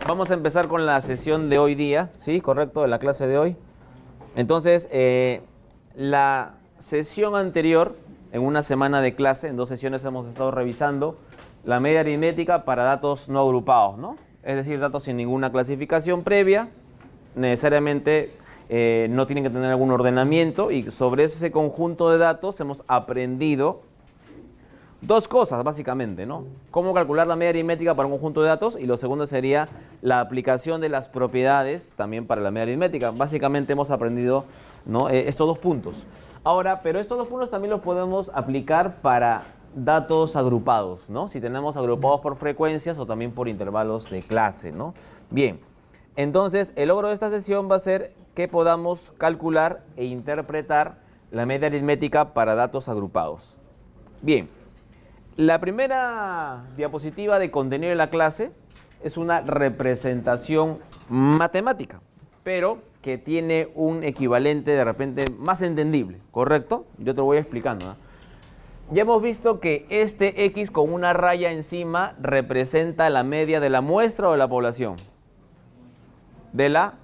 Vamos a empezar con la sesión de hoy día, ¿sí? Correcto, de la clase de hoy. Entonces, la sesión anterior, en una semana de clase, en 2 sesiones hemos estado revisando la media aritmética para datos no agrupados, ¿no? Es decir, datos sin ninguna clasificación previa, necesariamente no tienen que tener algún ordenamiento, y sobre ese conjunto de datos hemos aprendido 2 cosas, básicamente, ¿no? Cómo calcular la media aritmética para un conjunto de datos, y lo segundo sería la aplicación de las propiedades también para la media aritmética. Básicamente hemos aprendido, ¿no? Estos 2 puntos. Ahora, pero estos 2 puntos también los podemos aplicar para datos agrupados, ¿no? Si tenemos agrupados por frecuencias o también por intervalos de clase, ¿no? Bien, entonces el logro de esta sesión va a ser que podamos calcular e interpretar la media aritmética para datos agrupados. Bien. La primera diapositiva de contenido de la clase es una representación matemática, pero que tiene un equivalente de repente más entendible, ¿correcto? Yo te lo voy explicando, ¿no? Ya hemos visto que este X con una raya encima representa la media de la muestra o de la población. ¿De la?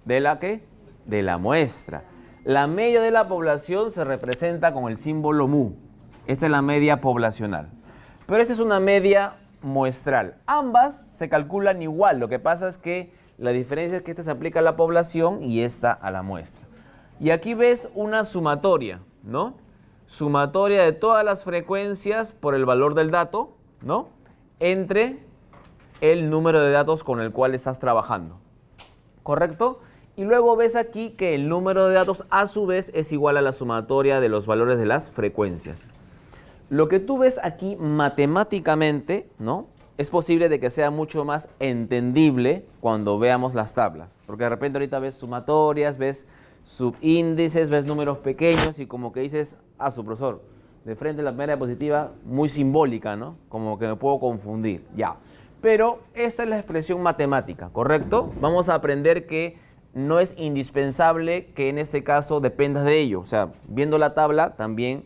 ¿De la qué? De la muestra. La media de la población se representa con el símbolo mu. Esta es la media poblacional. Pero esta es una media muestral. Ambas se calculan igual. Lo que pasa es que la diferencia es que esta se aplica a la población y esta a la muestra. Y aquí ves una sumatoria, ¿no? Sumatoria de todas las frecuencias por el valor del dato, ¿no? Entre el número de datos con el cual estás trabajando. ¿Correcto? Y luego ves aquí que el número de datos a su vez es igual a la sumatoria de los valores de las frecuencias. Lo que tú ves aquí matemáticamente, ¿no? Es posible de que sea mucho más entendible cuando veamos las tablas. Porque de repente ahorita ves sumatorias, ves subíndices, ves números pequeños y como que dices, su profesor, de frente la media positiva, muy simbólica, ¿no? Como que me puedo confundir, ya. Pero esta es la expresión matemática, ¿correcto? Vamos a aprender que no es indispensable que en este caso dependas de ello. O sea, viendo la tabla también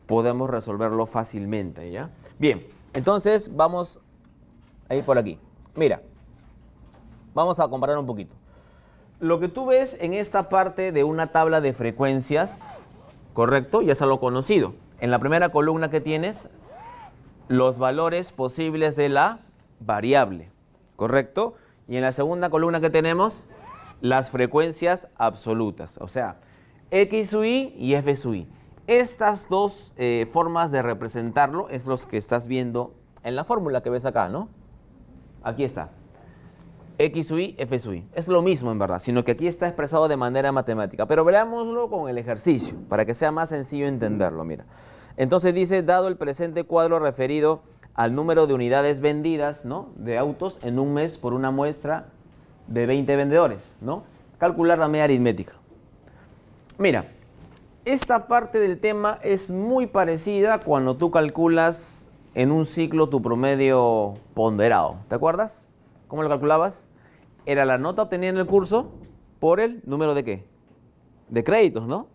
podemos resolverlo fácilmente, ¿ya? Bien, entonces vamos a ir por aquí. Mira, vamos a comparar un poquito. Lo que tú ves en esta parte de una tabla de frecuencias, ¿correcto? Ya es algo conocido. En la primera columna que tienes, los valores posibles de la variable, ¿correcto? Y en la segunda columna que tenemos, las frecuencias absolutas, o sea, X sub i y F sub i. Estas 2 formas de representarlo es los que estás viendo en la fórmula que ves acá, ¿no? Aquí está. X sub i, F sub i. Es lo mismo en verdad, sino que aquí está expresado de manera matemática. Pero veámoslo con el ejercicio, para que sea más sencillo entenderlo, mira. Entonces dice, dado el presente cuadro referido al número de unidades vendidas, ¿no? De autos en un mes por una muestra de 20 vendedores, ¿no? Calcular la media aritmética. Mira, esta parte del tema es muy parecida cuando tú calculas en un ciclo tu promedio ponderado. ¿Te acuerdas? ¿Cómo lo calculabas? Era la nota obtenida en el curso por el número de ¿qué? De créditos, ¿no?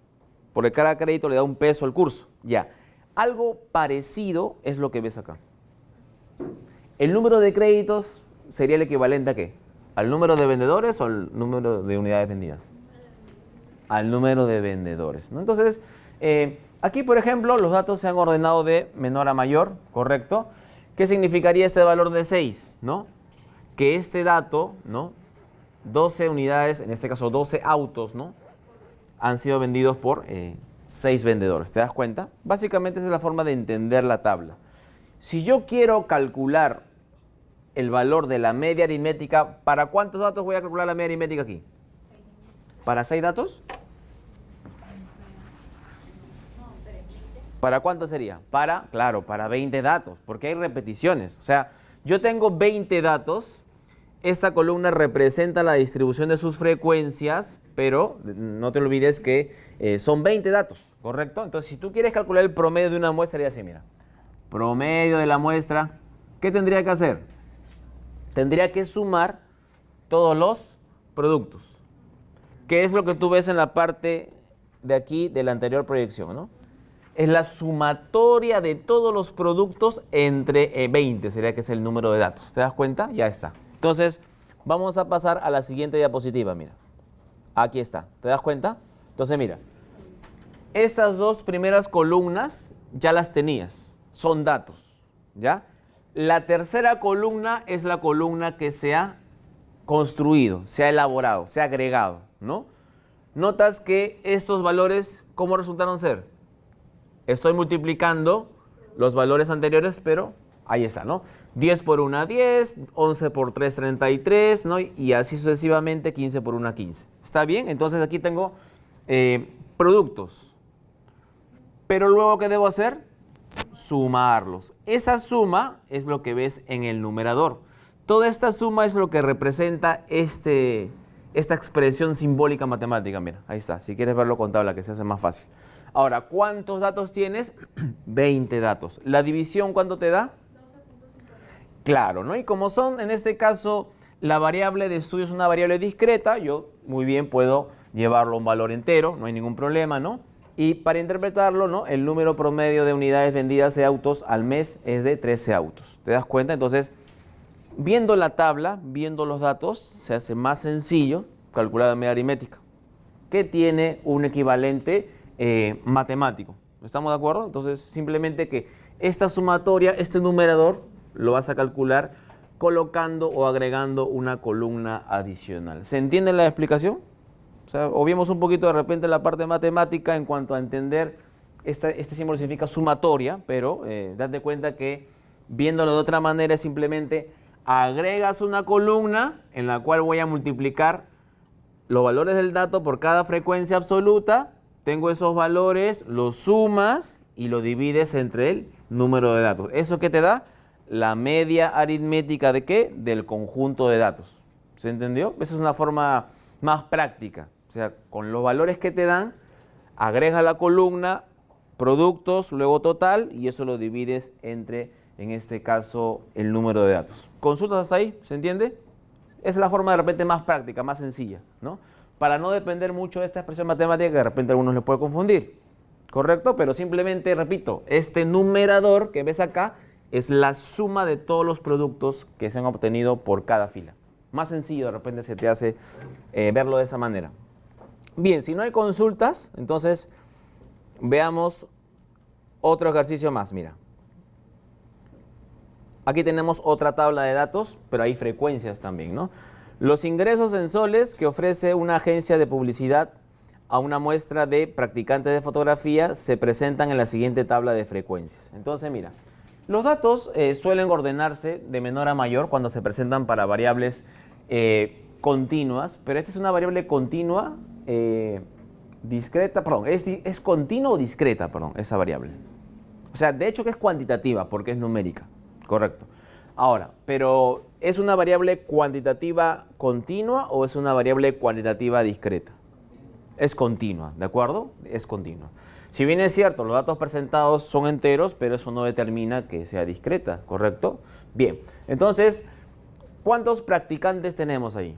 Porque cada crédito le da un peso al curso. Ya. Algo parecido es lo que ves acá. El número de créditos sería el equivalente ¿a qué? ¿Al número de vendedores o al número de unidades vendidas? Al número de vendedores, ¿no? Entonces, aquí, por ejemplo, los datos se han ordenado de menor a mayor, ¿correcto? ¿Qué significaría este valor de 6, ¿no? Que este dato, ¿no? 12 unidades, en este caso 12 autos, ¿no? Han sido vendidos por 6 vendedores, ¿te das cuenta? Básicamente esa es la forma de entender la tabla. Si yo quiero calcular el valor de la media aritmética, ¿para cuántos datos voy a calcular la media aritmética aquí? ¿Para 6 datos? ¿Para cuánto sería? Claro, para 20 datos, porque hay repeticiones. O sea, yo tengo 20 datos, esta columna representa la distribución de sus frecuencias, pero no te olvides que son 20 datos, ¿correcto? Entonces, si tú quieres calcular el promedio de una muestra, sería así, mira. Promedio de la muestra, ¿qué tendría que hacer? Tendría que sumar todos los productos. ¿Qué es lo que tú ves en la parte de aquí de la anterior proyección, ¿no? Es la sumatoria de todos los productos entre 20, sería que es el número de datos. ¿Te das cuenta? Ya está. Entonces, vamos a pasar a la siguiente diapositiva, mira. Aquí está. ¿Te das cuenta? Entonces, mira. Estas dos primeras columnas ya las tenías. Son datos, ¿ya? La tercera columna es la columna que se ha construido, se ha elaborado, se ha agregado, ¿no? Notas que estos valores, ¿cómo resultaron ser? Estoy multiplicando los valores anteriores, pero ahí está, ¿no? 10 por 1, 10, 11 por 3, 33, ¿no? Y así sucesivamente, 15 por 1, 15. ¿Está bien? Entonces aquí tengo productos. Pero luego, ¿qué debo hacer? Sumarlos. Esa suma es lo que ves en el numerador. Toda esta suma es lo que representa esta expresión simbólica matemática. Mira, ahí está. Si quieres verlo con tabla, que se hace más fácil. Ahora, ¿cuántos datos tienes? 20 datos. ¿La división cuánto te da? 12.50. Claro, ¿no? Y como son, en este caso, la variable de estudio es una variable discreta, yo muy bien puedo llevarlo a un valor entero, no hay ningún problema, ¿no? Y para interpretarlo, ¿no? El número promedio de unidades vendidas de autos al mes es de 13 autos. ¿Te das cuenta? Entonces, viendo la tabla, viendo los datos, se hace más sencillo calcular la media aritmética, que tiene un equivalente matemático. ¿Estamos de acuerdo? Entonces, simplemente que esta sumatoria, este numerador, lo vas a calcular colocando o agregando una columna adicional. ¿Se entiende la explicación? O sea, obviemos un poquito de repente la parte matemática en cuanto a entender, este símbolo significa sumatoria, pero date cuenta que viéndolo de otra manera es simplemente agregas una columna en la cual voy a multiplicar los valores del dato por cada frecuencia absoluta, tengo esos valores, los sumas y lo divides entre el número de datos. ¿Eso qué te da? La media aritmética ¿de qué? Del conjunto de datos. ¿Se entendió? Esa es una forma más práctica. O sea, con los valores que te dan, agregas la columna, productos, luego total, y eso lo divides entre, en este caso, el número de datos. ¿Consultas hasta ahí? ¿Se entiende? Esa es la forma de repente más práctica, más sencilla, ¿no? Para no depender mucho de esta expresión matemática que de repente a algunos les puede confundir. ¿Correcto? Pero simplemente, repito, este numerador que ves acá es la suma de todos los productos que se han obtenido por cada fila. Más sencillo de repente se te hace verlo de esa manera. Bien, si no hay consultas, entonces veamos otro ejercicio más. Mira, aquí tenemos otra tabla de datos, pero hay frecuencias también, ¿no? Los ingresos en soles que ofrece una agencia de publicidad a una muestra de practicantes de fotografía se presentan en la siguiente tabla de frecuencias. Entonces, mira, los datos suelen ordenarse de menor a mayor cuando se presentan para variables continuas, pero esta es una variable continua discreta, perdón, es continua o discreta, perdón, esa variable. O sea, de hecho que es cuantitativa porque es numérica, correcto. Ahora, pero ¿es una variable cuantitativa continua o es una variable cuantitativa discreta? Es continua, ¿de acuerdo? Es continua. Si bien es cierto, los datos presentados son enteros, pero eso no determina que sea discreta, ¿correcto? Bien, entonces, ¿cuántos practicantes tenemos ahí?